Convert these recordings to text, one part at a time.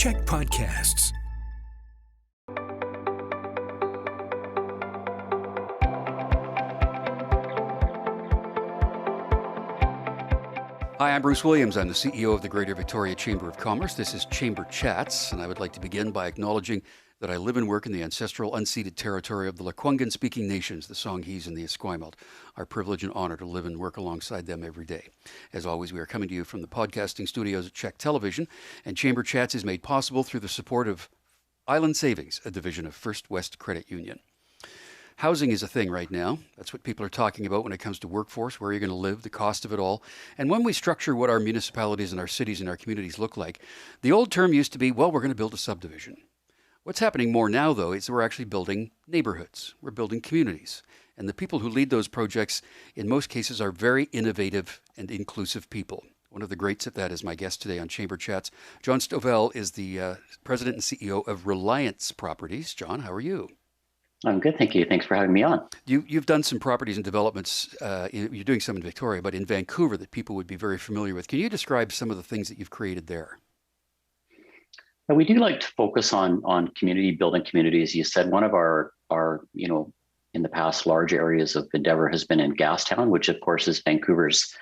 Check Podcasts. Hi, I'm Bruce Williams. I'm the CEO of the Greater Victoria Chamber of Commerce. This is Chamber Chats, and I would like to begin by acknowledging that I live and work in the ancestral unceded territory of the Lekwungen-speaking nations, the Songhees and the Esquimalt. Our privilege and honor to live and work alongside them every day. As always, we are coming to you from the podcasting studios at Check Television, and Chamber Chats is made possible through the support of Island Savings, a division of First West Credit Union. Housing is a thing right now. That's what people are talking about when it comes to workforce, where you're going to live, the cost of it all. And when we structure what our municipalities and our cities and our communities look like, the old term used to be, well, we're going to build a subdivision. What's happening more now, though, is we're actually building neighborhoods. We're building communities. And the people who lead those projects, in most cases, are very innovative and inclusive people. One of the greats at that is my guest today on Chamber Chats. Jon Stovell is the president and CEO of Reliance Properties. Jon, how are you? I'm good, thank you. Thanks for having me on. You've done some properties and developments, you're doing some in Victoria, but in Vancouver that people would be very familiar with. Can you describe some of the things that you've created there? And we do like to focus on community, building communities. You said one of our in the past large areas of endeavor has been in Gastown, which of course is Vancouver's,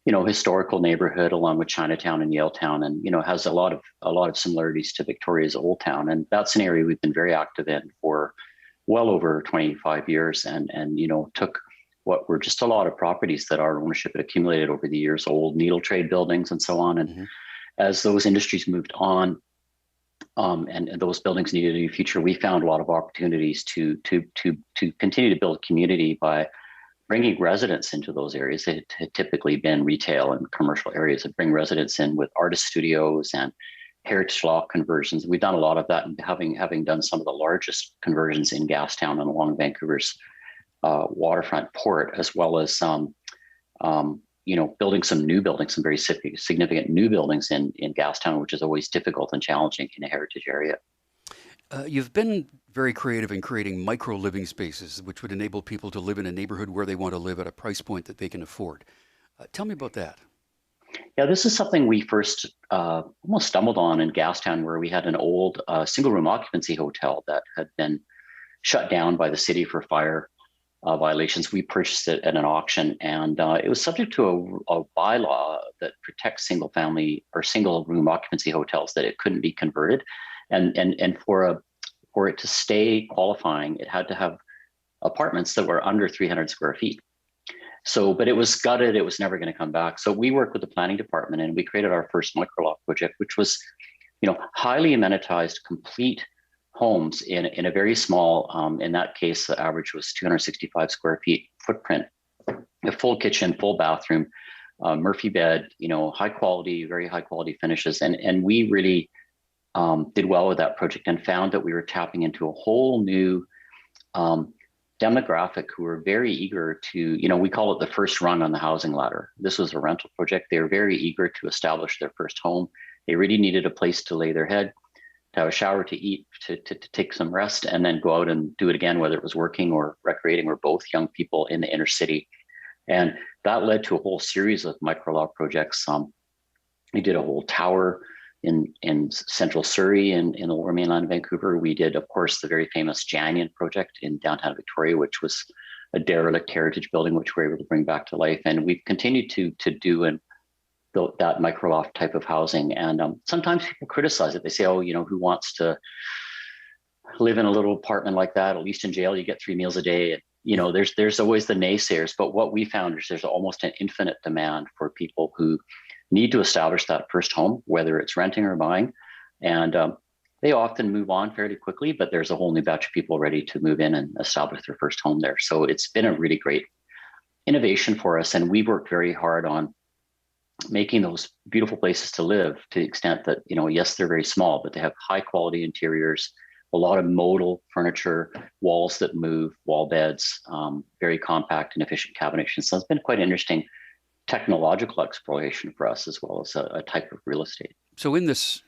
historical neighborhood along with Chinatown and Yaletown, and, has a lot of similarities to Victoria's Old Town. And that's an area we've been very active in for well over 25 years and took what were just a lot of properties that our ownership had accumulated over the years, old needle trade buildings and so on. And as those industries moved on, and those buildings needed a new future, we found a lot of opportunities to continue to build community by bringing residents into those areas. It had typically been retail and commercial areas that bring residents in with artist studios and heritage law conversions. We've done a lot of that, and having done some of the largest conversions in Gastown and along Vancouver's waterfront port, as well as building some new buildings, some very significant new buildings in Gastown, which is always difficult and challenging in a heritage area. You've been very creative in creating micro living spaces, which would enable people to live in a neighborhood where they want to live at a price point that they can afford. Tell me about that. Yeah, this is something we first almost stumbled on in Gastown, where we had an old single room occupancy hotel that had been shut down by the city for fire violations. We purchased it at an auction, and it was subject to a bylaw that protects single family or single room occupancy hotels, that it couldn't be converted. And for it to stay qualifying, it had to have apartments that were under 300 square feet. So, but it was gutted, it was never going to come back. So we worked with the planning department and we created our first microloft project, which was, highly amenitized, complete homes in a very small, in that case, the average was 265 square feet footprint, a full kitchen, full bathroom, Murphy bed, high quality, very high quality finishes. And we really did well with that project and found that we were tapping into a whole new demographic who were very eager to, we call it the first rung on the housing ladder. This was a rental project. They were very eager to establish their first home. They really needed a place to lay their head, to have a shower, to eat, to take some rest, and then go out and do it again, whether it was working or recreating, or both, young people in the inner city. And that led to a whole series of microloft projects. We did a whole tower in central Surrey in the lower mainland of Vancouver. We did, of course, the very famous Janyan project in downtown Victoria, which was a derelict heritage building, which we were able to bring back to life. And we've continued to do that microloft type of housing. And sometimes people criticize it. They say, who wants to live in a little apartment like that? At least in jail, you get 3 meals a day. And, there's always the naysayers. But what we found is there's almost an infinite demand for people who need to establish that first home, whether it's renting or buying. And they often move on fairly quickly, but there's a whole new batch of people ready to move in and establish their first home there. So it's been a really great innovation for us. And we've worked very hard on making those beautiful places to live, to the extent that, yes, they're very small, but they have high quality interiors, a lot of modal furniture, walls that move, wall beds, very compact and efficient cabination. So it's been quite interesting technological exploration for us, as well as a type of real estate. So in this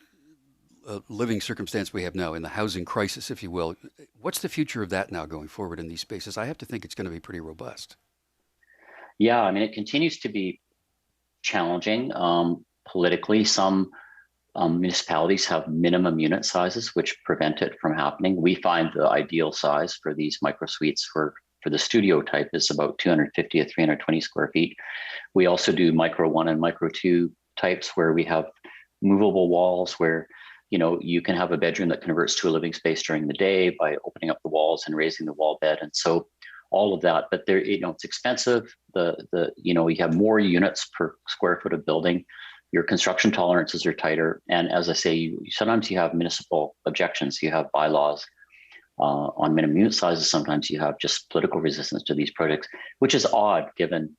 living circumstance we have now, in the housing crisis, if you will, what's the future of that now going forward in these spaces? I have to think it's going to be pretty robust. Yeah, it continues to be challenging politically. Some municipalities have minimum unit sizes, which prevent it from happening. We find the ideal size for these micro suites for the studio type is about 250 to 320 square feet. We also do micro 1 and micro 2 types where we have movable walls where you can have a bedroom that converts to a living space during the day by opening up the walls and raising the wall bed. And so all of that, but there, it's expensive. You have more units per square foot of building. Your construction tolerances are tighter. And as I say, sometimes you have municipal objections. You have bylaws on minimum unit sizes. Sometimes you have just political resistance to these projects, which is odd given,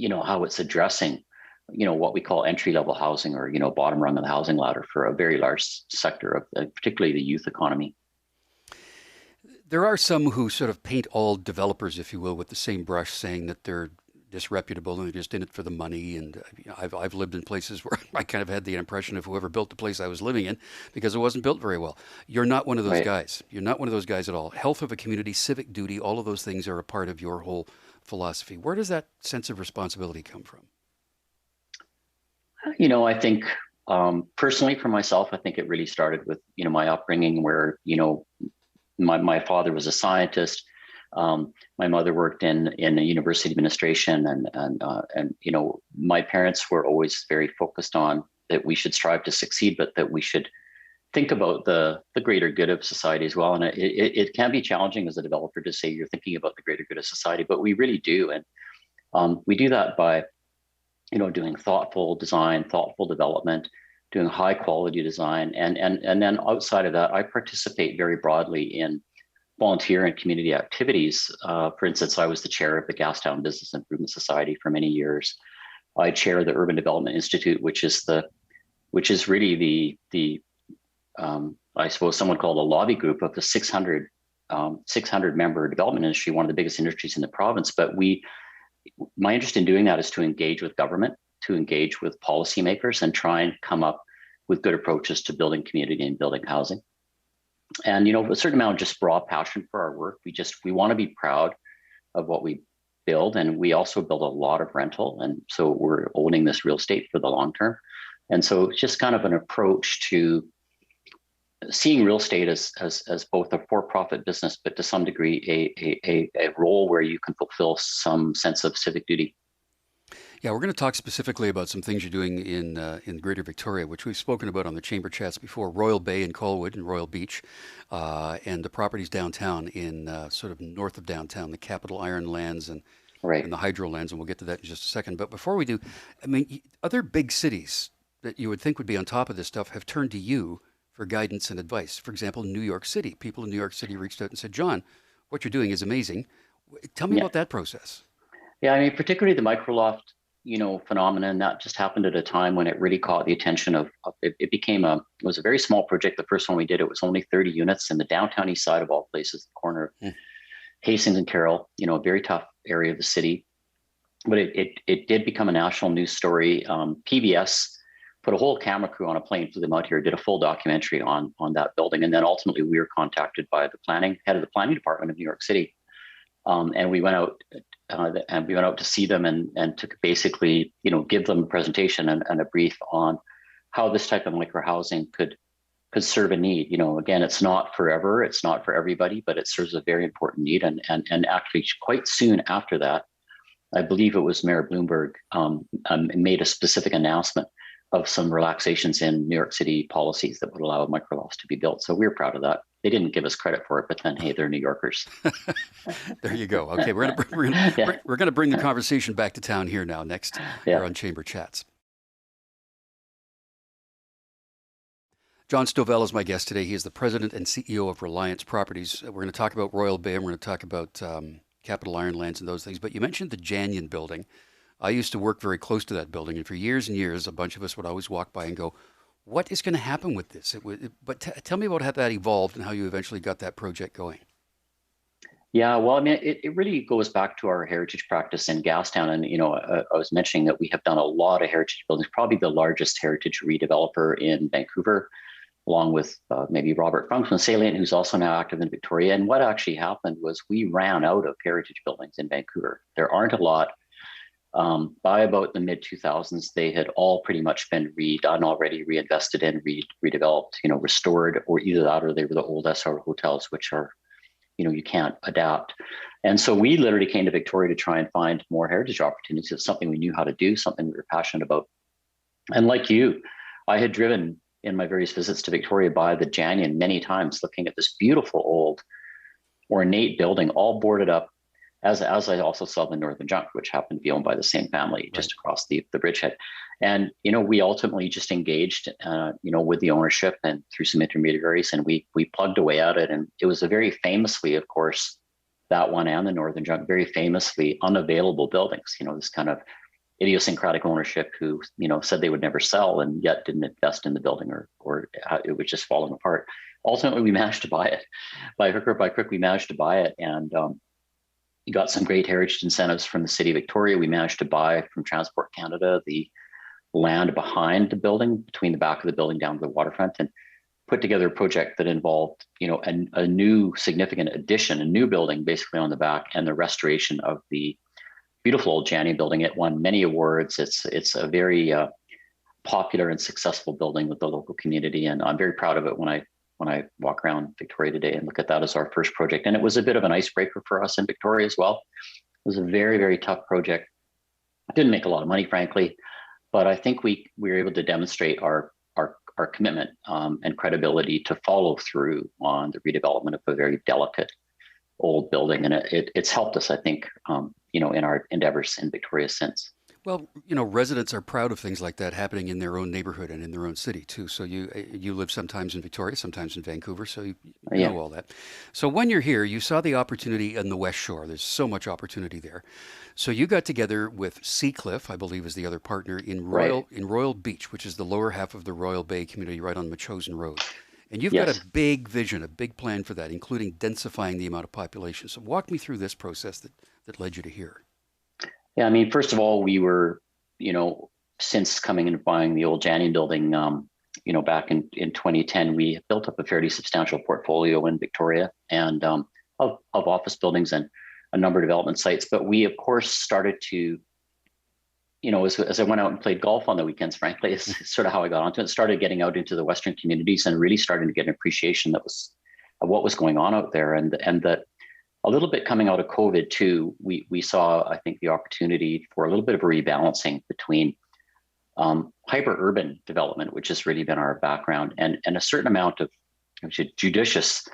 how it's addressing, what we call entry-level housing or, bottom rung of the housing ladder for a very large sector of particularly the youth economy. There are some who sort of paint all developers, if you will, with the same brush, saying that they're disreputable and they're just in it for the money. And I've lived in places where I kind of had the impression of whoever built the place I was living in because it wasn't built very well. You're not one of those Right. guys. You're not one of those guys at all. Health of a community, civic duty, all of those things are a part of your whole philosophy. Where does that sense of responsibility come from? I think personally for myself, I think it really started with, my upbringing where, my father was a scientist. My mother worked in a university administration, and my parents were always very focused on that we should strive to succeed, but that we should think about the greater good of society as well. And it can be challenging as a developer to say you're thinking about the greater good of society, but we really do, and we do that by doing thoughtful design, thoughtful development, doing high quality design, and then outside of that, I participate very broadly in volunteer and community activities. For instance, I was the chair of the Gastown Business Improvement Society for many years. I chair the Urban Development Institute, which is really the I suppose someone called a lobby group of the 600 member development industry, one of the biggest industries in the province. But my interest in doing that is to engage with government, to engage with policymakers, and try and come up with good approaches to building community and building housing. And a certain amount of just raw passion for our work. We want to be proud of what we build, and we also build a lot of rental, and so we're owning this real estate for the long term. And so it's just kind of an approach to seeing real estate as both a for-profit business, but to some degree a role where you can fulfill some sense of civic duty. Yeah, we're going to talk specifically about some things you're doing in Greater Victoria, which we've spoken about on the Chamber Chats before. Royal Bay in Colwood and Royal Beach, and the properties downtown in sort of north of downtown, the Capital Iron Lands and the Hydro Lands, and we'll get to that in just a second. But before we do, I mean, other big cities that you would think would be on top of this stuff have turned to you for guidance and advice. For example, New York City. People in New York City reached out and said, Jon, what you're doing is amazing. Tell me about that process. Yeah, I mean, particularly the microloft, phenomenon that just happened at a time when it really caught the attention of it was a very small project. The first one we did, it was only 30 units in the downtown east side of all places, the corner of Hastings and Carroll, a very tough area of the city. But it did become a national news story. PBS put a whole camera crew on a plane, flew them out here, did a full documentary on that building. And then ultimately we were contacted by the head of the planning department of New York City. And we went out to see them and to basically, give them a presentation and a brief on how this type of micro housing could serve a need. Again, it's not forever, it's not for everybody, but it serves a very important need. And actually quite soon after that, I believe it was Mayor Bloomberg made a specific announcement of some relaxations in New York City policies that would allow microlofts to be built. So we're proud of that. They didn't give us credit for it, but then, hey, they're New Yorkers. There you go. Okay, we're gonna bring the conversation back to town here now. Next, here on Chamber Chats. Jon Stovell is my guest today. He is the president and CEO of Reliance Properties. We're going to talk about Royal Bay, and we're going to talk about Capital Iron Lands and those things. But you mentioned the Janyan building. I used to work very close to that building, and for years and years, a bunch of us would always walk by and go, what is going to happen with this? But tell me about how that evolved and how you eventually got that project going. Yeah, well, I mean, it really goes back to our heritage practice in Gastown. And, I was mentioning that we have done a lot of heritage buildings, probably the largest heritage redeveloper in Vancouver, along with maybe Robert Funk from Salient, who's also now active in Victoria. And what actually happened was we ran out of heritage buildings in Vancouver. There aren't a lot By about the mid 2000s, they had all pretty much been redone already, reinvested in, redeveloped, restored, or either that or they were the old SR hotels, which are, you can't adapt. And so we literally came to Victoria to try and find more heritage opportunities. It's something we knew how to do, something we were passionate about. And like you, I had driven in my various visits to Victoria by the Janyan many times, looking at this beautiful old ornate building, all boarded up, as I also saw the Northern Junk, which happened to be owned by the same family just across the bridgehead. And, we ultimately just engaged, with the ownership and through some intermediaries, and we plugged away at it. And it was a very famously, of course, that one and the Northern Junk, very famously unavailable buildings, this kind of idiosyncratic ownership who, said they would never sell and yet didn't invest in the building or it was just falling apart. Ultimately, we managed to buy it. By hook or by crook, we managed to buy it. And we got some great heritage incentives from the city of Victoria. We managed to buy from Transport Canada the land behind the building, between the back of the building down to the waterfront, and put together a project that involved, a new significant addition, a new building basically on the back, and the restoration of the beautiful old Janny building. It won many awards. It's a very popular and successful building with the local community, and I'm very proud of it when I walk around Victoria today and look at that as our first project. And it was a bit of an icebreaker for us in Victoria as well. It was a very, very tough project. It didn't make a lot of money, frankly, but I think we were able to demonstrate our commitment and credibility to follow through on the redevelopment of a very delicate old building. And it's helped us, I think, in our endeavors in Victoria since. Well, residents are proud of things like that happening in their own neighborhood and in their own city too. So you live sometimes in Victoria, sometimes in Vancouver, so you know all that. So when you're here, you saw the opportunity in the West Shore. There's so much opportunity there. So you got together with Seacliff, I believe is the other partner, in Royal Beach, which is the lower half of the Royal Bay community right on Machosen Road. And you've got a big vision, a big plan for that, including densifying the amount of population. So walk me through this process that led you to here. Yeah, I mean, first of all, we were, since coming and buying the old Janny building, back in 2010, we built up a fairly substantial portfolio in Victoria and of office buildings and a number of development sites. But we, of course, started to, as I went out and played golf on the weekends, frankly, it's sort of how I got onto it. Started getting out into the Western communities and really starting to get an appreciation of what was going on out there, and that. A little bit coming out of COVID too, we saw, I think, the opportunity for a little bit of a rebalancing between hyper-urban development, which has really been our background, and a certain amount of judicious,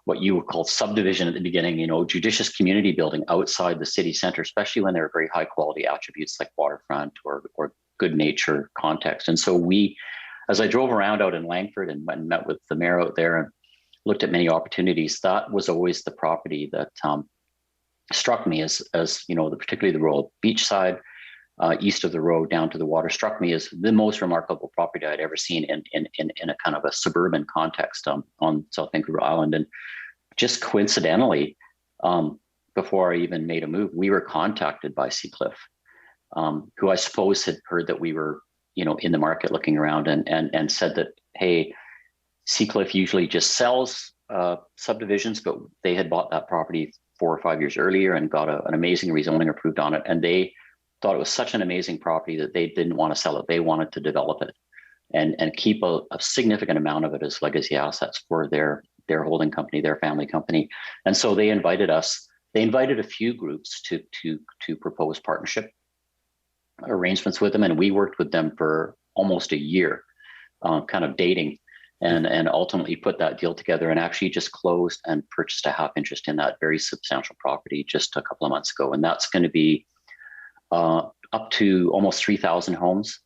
what you would call subdivision at the beginning, judicious community building outside the city center, especially when there are very high quality attributes like waterfront or good nature context. And so as I drove around out in Langford and met with the mayor out there and looked at many opportunities, that was always the property that struck me as particularly the Royal Beach side, east of the road down to the water, struck me as the most remarkable property I'd ever seen in a kind of a suburban context on South Vancouver Island. And just coincidentally, before I even made a move, we were contacted by Seacliff, who I suppose had heard that we were, in the market looking around and said that, hey, Seacliff usually just sells subdivisions, but they had bought that property 4 or 5 years earlier and got an amazing rezoning approved on it. And they thought it was such an amazing property that they didn't want to sell it. They wanted to develop it and keep a significant amount of it as legacy assets for their holding company, their family company. And so they invited us. They invited a few groups to propose partnership arrangements with them, and we worked with them for almost a year, kind of dating. And ultimately put that deal together and actually just closed and purchased a half interest in that very substantial property just a couple of months ago. And that's going to be up to almost 3,000 homes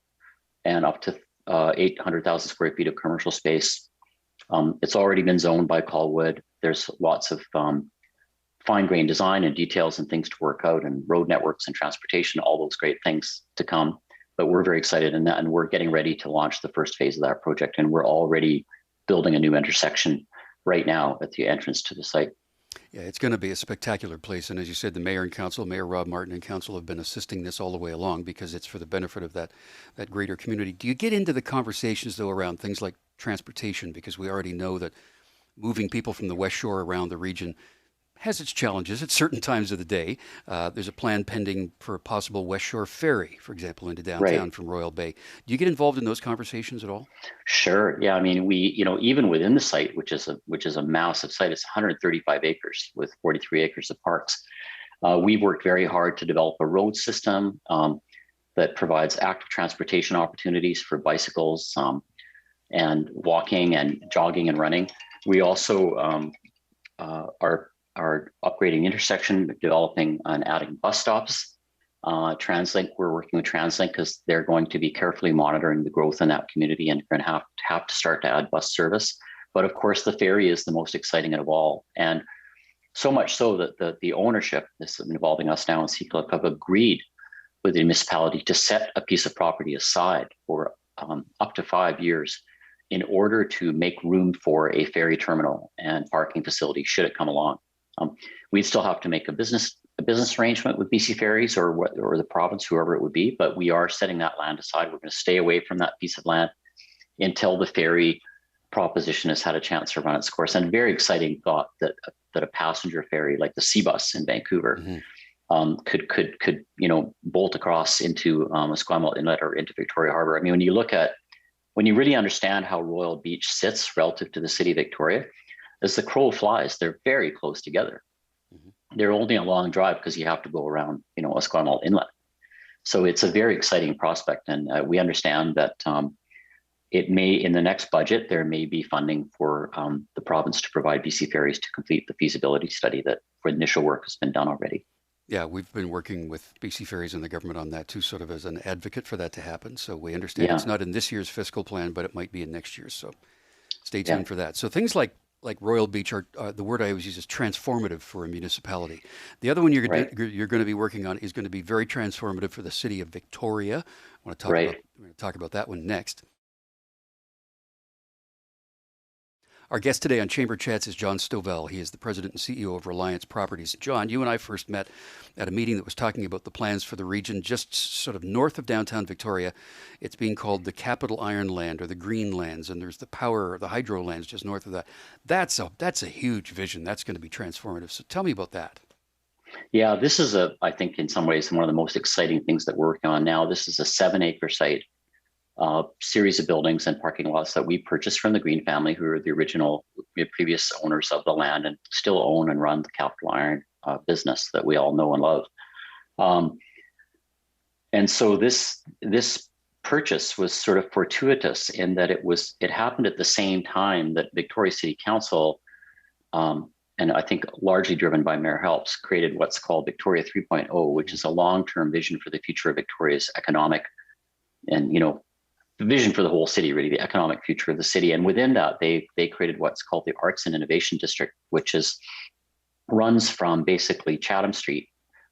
and up to 800,000 square feet of commercial space. It's already been zoned by Colwood. There's lots of fine grained design and details and things to work out, and road networks and transportation, all those great things to come. But we're very excited in that, and we're getting ready to launch the first phase of that project. And we're already building a new intersection right now at the entrance to the site. Yeah, it's going to be a spectacular place. And as you said, the mayor and council, Mayor Rob Martin and council have been assisting this all the way along because it's for the benefit of that greater community. Do you get into the conversations, though, around things like transportation? Because we already know that moving people from the West Shore around the region has its challenges at certain times of the day. There's a plan pending for a possible West Shore ferry, for example, into downtown Right. from Royal Bay. Do you get involved in those conversations at all? Sure. Yeah. I mean, even within the site, which is a massive site, it's 135 acres with 43 acres of parks. We've worked very hard to develop a road system that provides active transportation opportunities for bicycles and walking and jogging and running. We also are upgrading the intersection, developing and adding bus stops. TransLink, we're working with TransLink because they're going to be carefully monitoring the growth in that community and going to have to start to add bus service. But of course, the ferry is the most exciting of all. And so much so that the ownership, this is involving us now in CCLIP, have agreed with the municipality to set a piece of property aside for up to 5 years in order to make room for a ferry terminal and parking facility should it come along. We'd still have to make a business arrangement with BC Ferries or the province, whoever it would be, but we are setting that land aside. We're going to stay away from that piece of land until the ferry proposition has had a chance to run its course. And very exciting thought that a passenger ferry like the Seabus in Vancouver could bolt across into Esquimalt Inlet or into Victoria Harbour. I mean, when you really understand how Royal Beach sits relative to the city of Victoria, as the crow flies, they're very close together. They're only a long drive because you have to go around, Esquimalt Inlet. So it's a very exciting prospect. And we understand that it may, in the next budget, there may be funding for the province to provide BC Ferries to complete the feasibility study that for initial work has been done already. Yeah, we've been working with BC Ferries and the government on that too, sort of as an advocate for that to happen. So we understand it's not in this year's fiscal plan, but it might be in next year's. So stay tuned for that. So things like Royal Beach are the word I always use is transformative for a municipality. The other one you're going to be working on is going to be very transformative for the city of Victoria. I want to we're going to talk about that one next. Our guest today on Chamber Chats is Jon Stovell. He is the president and CEO of Reliance Properties. Jon, you and I first met at a meeting that was talking about the plans for the region just sort of north of downtown Victoria. It's being called the Capital Iron Land or the Green Lands, and there's the hydro lands just north of that. That's a huge vision. That's going to be transformative. So tell me about that. Yeah, this is I think in some ways, one of the most exciting things that we're working on now. This is a 7-acre site. Series of buildings and parking lots that we purchased from the Green family, who are the original previous owners of the land and still own and run the Capital Iron business that we all know and love. And so this purchase was sort of fortuitous in that it happened at the same time that Victoria City Council, and I think largely driven by Mayor Helps, created what's called Victoria 3.0, which is a long-term vision for the future of Victoria's economic and the vision for the whole city, really, the economic future of the city. And within that, they created what's called the Arts and Innovation District, which runs from basically Chatham Street,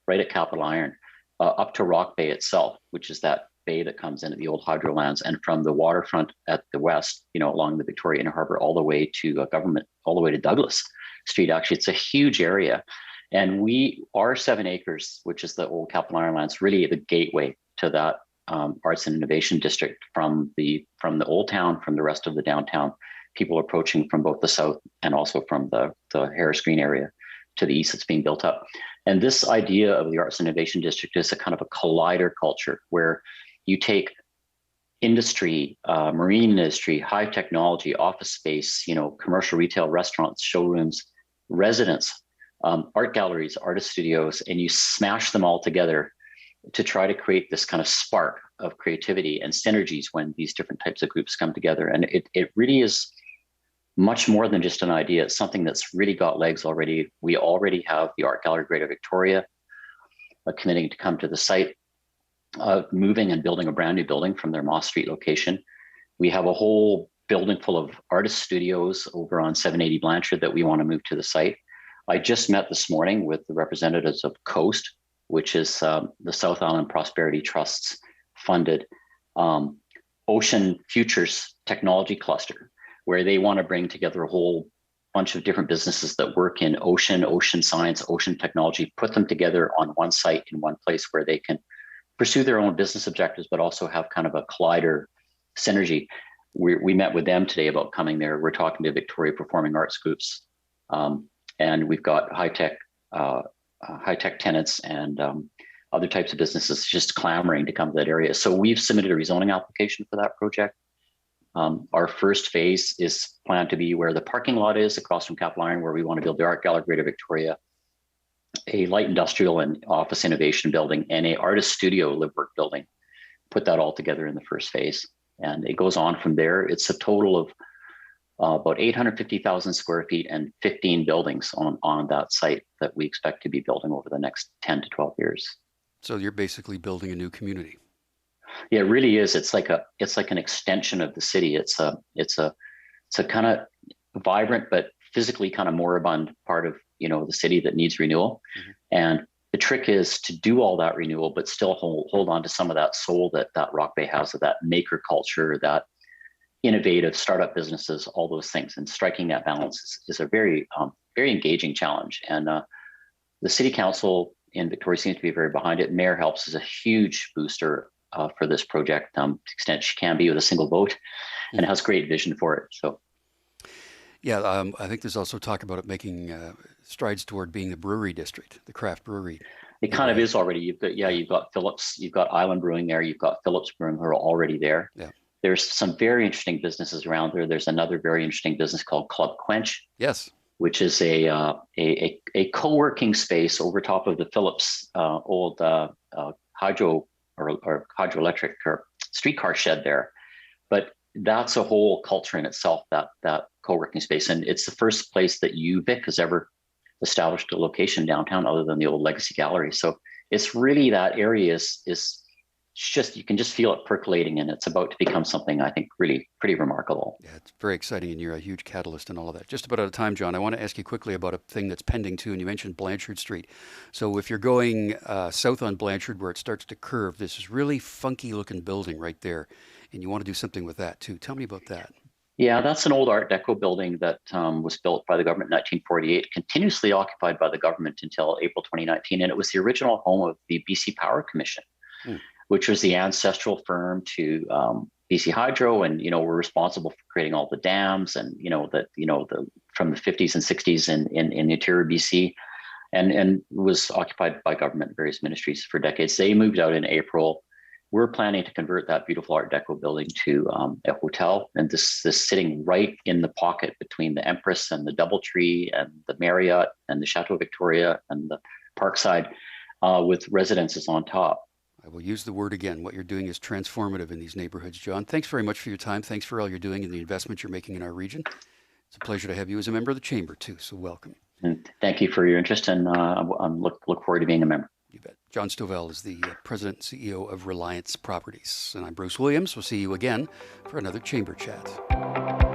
right at Capital Iron, up to Rock Bay itself, which is that bay that comes in at the old hydro lands, and from the waterfront at the west, along the Victoria Inner Harbor, all the way to government, all the way to Douglas Street. Actually, it's a huge area. And our 7 acres, which is the old Capital Iron lands, really the gateway to that Arts and Innovation District from the old town, from the rest of the downtown, people approaching from both the south and also from the Harris Green area to the east that's being built up. And this idea of the Arts and Innovation District is a kind of a collider culture where you take industry, marine industry, high technology, office space, commercial retail, restaurants, showrooms, residents, art galleries, artist studios, and you smash them all together to try to create this kind of spark of creativity and synergies when these different types of groups come together. And it really is much more than just an idea. It's something that's really got legs already. We already have the Art Gallery Greater Victoria committing to come to the site, moving and building a brand new building from their Moss Street location. We have a whole building full of artist studios over on 780 Blanchard that we want to move to the site. I just met this morning with the representatives of Coast, which is the South Island Prosperity Trust's funded Ocean Futures Technology Cluster, where they want to bring together a whole bunch of different businesses that work in ocean science, ocean technology, put them together on one site in one place where they can pursue their own business objectives, but also have kind of a collider synergy. We met with them today about coming there. We're talking to Victoria Performing Arts Groups and we've got high tech tenants and other types of businesses just clamoring to come to that area. So we've submitted a rezoning application for that project. Our first phase is planned to be where the parking lot is across from Capital Iron, where we want to build the Art Gallery Greater Victoria, a light industrial and office innovation building, and a artist studio live work building. Put that all together in the first phase. And it goes on from there. It's a total of about 850,000 square feet and 15 buildings on that site that we expect to be building over the next 10 to 12 years. So you're basically building a new community. Yeah, it really is. It's like an extension of the city. It's a kind of vibrant but physically kind of moribund part of the city that needs renewal. Mm-hmm. And the trick is to do all that renewal, but still hold on to some of that soul that Rock Bay has, of that maker culture, that innovative startup businesses, all those things. And striking that balance is a very engaging challenge. And the city council in Victoria seems to be very behind it. Mayor helps as a huge booster for this project, to the extent she can be with a single vote, and has great vision for it. So, yeah, I think there's also talk about it making strides toward being the brewery district, the craft brewery. It kind of is already. You've got Phillips, you've got Island Brewing there, you've got Phillips Brewing who are already there. Yeah. There's some very interesting businesses around there. There's another very interesting business called Club Quench. Yes. Which is a co-working space over top of the Phillips old hydro or hydroelectric or streetcar shed there. But that's a whole culture in itself, that co-working space. And it's the first place that UVic has ever established a location downtown other than the old Legacy Gallery. So it's really, that area is just, you can just feel it percolating, and it's about to become something I think really pretty remarkable. Yeah, it's very exciting, and you're a huge catalyst in all of that. Just about out of time, John. I want to ask you quickly about a thing that's pending too, and you mentioned Blanchard Street. So if you're going south on Blanchard where it starts to curve, this is really funky looking building right there, and you want to do something with that too. Tell me about that. Yeah, that's an old Art Deco building that was built by the government in 1948, continuously occupied by the government until April 2019, and it was the original home of the BC Power Commission. Which was the ancestral firm to BC Hydro, and were responsible for creating all the dams, and from the 50s and 60s in interior BC, and was occupied by government and various ministries for decades. They moved out in April. We're planning to convert that beautiful Art Deco building to a hotel, and this sitting right in the pocket between the Empress and the Doubletree and the Marriott and the Chateau Victoria and the Parkside, with residences on top. I will use the word again. What you're doing is transformative in these neighborhoods, John. Thanks very much for your time. Thanks for all you're doing and the investment you're making in our region. It's a pleasure to have you as a member of the Chamber, too, so welcome. And thank you for your interest, and I'm look forward to being a member. You bet. Jon Stovell is the President and CEO of Reliance Properties. And I'm Bruce Williams. We'll see you again for another Chamber Chat.